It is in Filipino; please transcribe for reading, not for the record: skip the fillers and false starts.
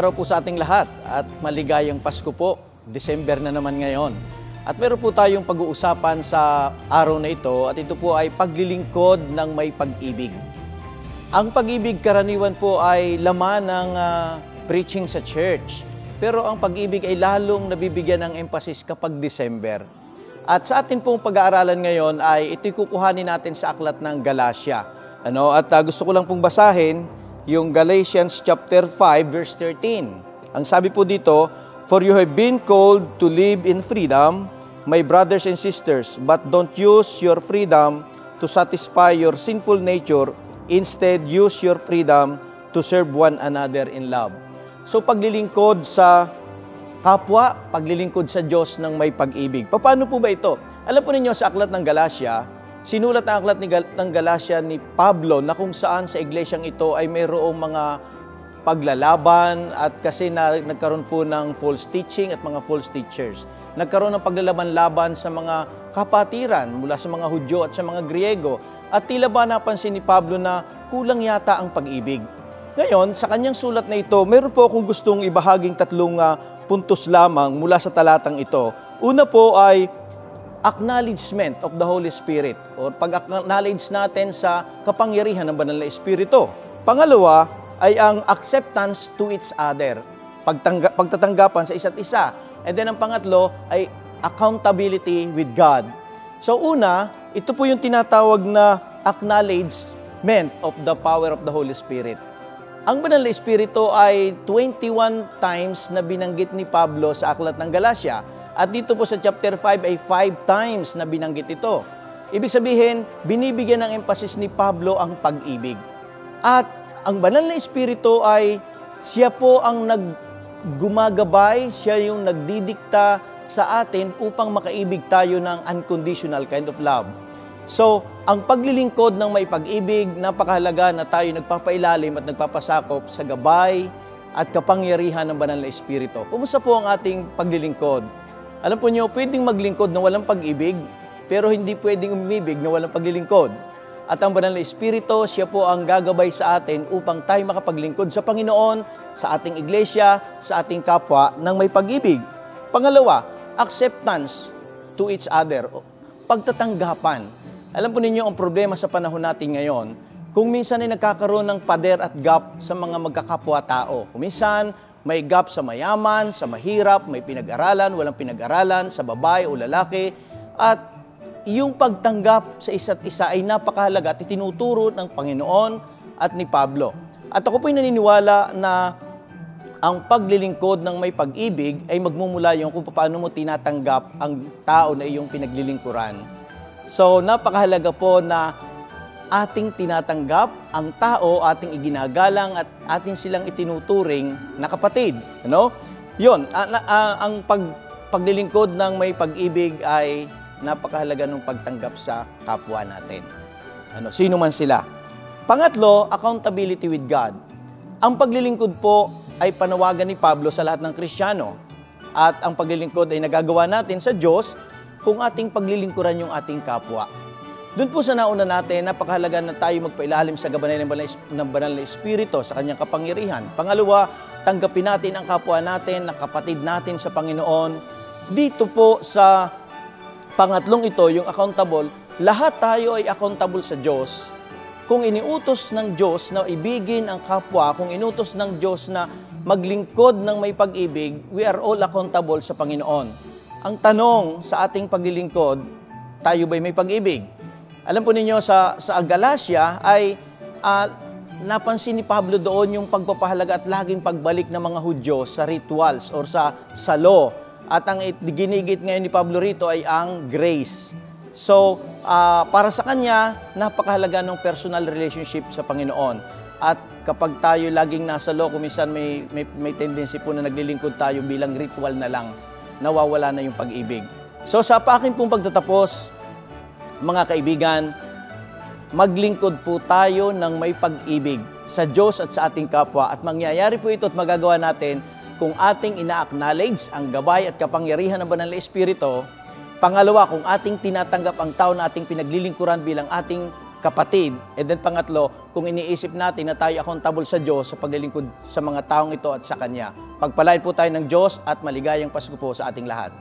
araw po sa ating lahat at maligayang Pasko po. December na naman ngayon. At meron po tayong pag-uusapan sa araw na ito at ito po ay paglilingkod ng may pag-ibig. Ang pag-ibig karaniwan po ay laman ng preaching sa church. Pero ang pag-ibig ay lalong nabibigyan ng emphasis kapag December. At sa atin pong pag-aaralan ngayon ay ito'y kukuhanin natin sa aklat ng Galatia. Gusto ko lang pong basahin yung Galatians chapter 5 verse 13. Ang sabi po dito, "For you have been called to live in freedom, my brothers and sisters, but don't use your freedom to satisfy your sinful nature. Instead, use your freedom to serve one another in love." So paglilingkod sa kapwa, paglilingkod sa Diyos ng may pag-ibig. Paano po ba ito? Alam po ninyo sa aklat ng Galatia, sinulat ang aklat ng Galatia ni Pablo na kung saan sa iglesyang ito ay mayroong mga paglalaban at kasi nagkaroon po ng false teaching at mga false teachers. Nagkaroon ng paglalaban-laban sa mga kapatiran mula sa mga Hudyo at sa mga Griego. At tila ba napansin ni Pablo na kulang yata ang pag-ibig. Ngayon, sa kanyang sulat na ito, meron po akong gustong ibahaging tatlong puntos lamang mula sa talatang ito. Una po ay acknowledgement of the Holy Spirit o pag-acknowledge natin sa kapangyarihan ng Banal na Espiritu. Pangalawa ay ang acceptance to each other, pagtatanggapan sa isa't isa. And then ang pangatlo ay accountability with God. So una, ito po yung tinatawag na acknowledgement of the power of the Holy Spirit. Ang Banal na Espiritu ay 21 times na binanggit ni Pablo sa aklat ng Galatia. At dito po sa chapter 5 ay 5 times na binanggit ito. Ibig sabihin, binibigyan ng emphasis ni Pablo ang pag-ibig. At ang Banal na Espiritu ay siya po ang gumagabay, siya yung nagdidikta sa atin upang makaibig tayo ng unconditional kind of love. So, ang paglilingkod ng may pag-ibig, napakahalaga na tayo nagpapailalim at nagpapasakop sa gabay at kapangyarihan ng Banal na Espiritu. Kumusta po ang ating paglilingkod? Alam po niyo, pwedeng maglingkod na walang pag-ibig, pero hindi pwedeng umibig na walang paglilingkod. At ang Banal na Espiritu, siya po ang gagabay sa atin upang tayo makapaglingkod sa Panginoon, sa ating iglesia, sa ating kapwa ng may pag-ibig. Pangalawa, acceptance to each other, pagtatanggapan. Alam po ninyo, ang problema sa panahon natin ngayon, kung minsan ay nagkakaroon ng pader at gap sa mga magkakapwa-tao. Kung minsan, may gap sa mayaman, sa mahirap, may pinag-aralan, walang pinag-aralan, sa babae o lalaki. At yung pagtanggap sa isa't isa ay napakahalaga at itinuturo ng Panginoon at ni Pablo. At ako po'y naniniwala na ang paglilingkod ng may pag-ibig ay magmumula yung kung paano mo tinatanggap ang tao na iyong pinaglilingkuran. So, napakahalaga po na ating tinatanggap ang tao, ating iginagalang at ating silang itinuturing na kapatid. Yun, ang paglilingkod ng may pag-ibig ay napakahalaga ng pagtanggap sa kapwa natin. Sino man sila. Pangatlo, accountability with God. Ang paglilingkod po ay panawagan ni Pablo sa lahat ng Kristiyano. At ang paglilingkod ay nagagawa natin sa Diyos kung ating paglilingkuran yung ating kapwa. Doon po sa nauna natin, napakahalaga na tayo magpailalim sa gabay ng Banal na Espiritu sa kanyang kapangyarihan. Pangalawa, tanggapin natin ang kapwa natin, ang kapatid natin sa Panginoon. Dito po sa pangatlong ito, yung accountable, lahat tayo ay accountable sa Diyos. Kung iniutos ng Diyos na ibigin ang kapwa, kung inutos ng Diyos na maglingkod ng may pag-ibig, we are all accountable sa Panginoon. Ang tanong sa ating paglilingkod, tayo ba'y may pag-ibig? Alam po ninyo, sa Galatia ay napansin ni Pablo doon yung pagpapahalaga at laging pagbalik ng mga Hudyo sa rituals or sa law. At ang ginigit ngayon ni Pablo rito ay ang grace. So, para sa kanya, napakahalaga ng personal relationship sa Panginoon. At kapag tayo laging nasa law, kuminsan may tendency po na naglilingkod tayo bilang ritual na lang, nawawala na yung pag-ibig. So, sa akin pong pagtatapos, mga kaibigan, maglingkod po tayo ng may pag-ibig sa Diyos at sa ating kapwa. At mangyayari po ito at magagawa natin kung ating ina-acknowledge ang gabay at kapangyarihan ng Banal na Espiritu. Pangalawa, kung ating tinatanggap ang tao na ating pinaglilingkuran bilang ating kapatid. And then pangatlo, kung iniisip natin na tayo accountable sa Diyos sa paglilingkod sa mga taong ito at sa Kanya. Pagpalain po tayo ng Diyos at maligayang Pasko po sa ating lahat.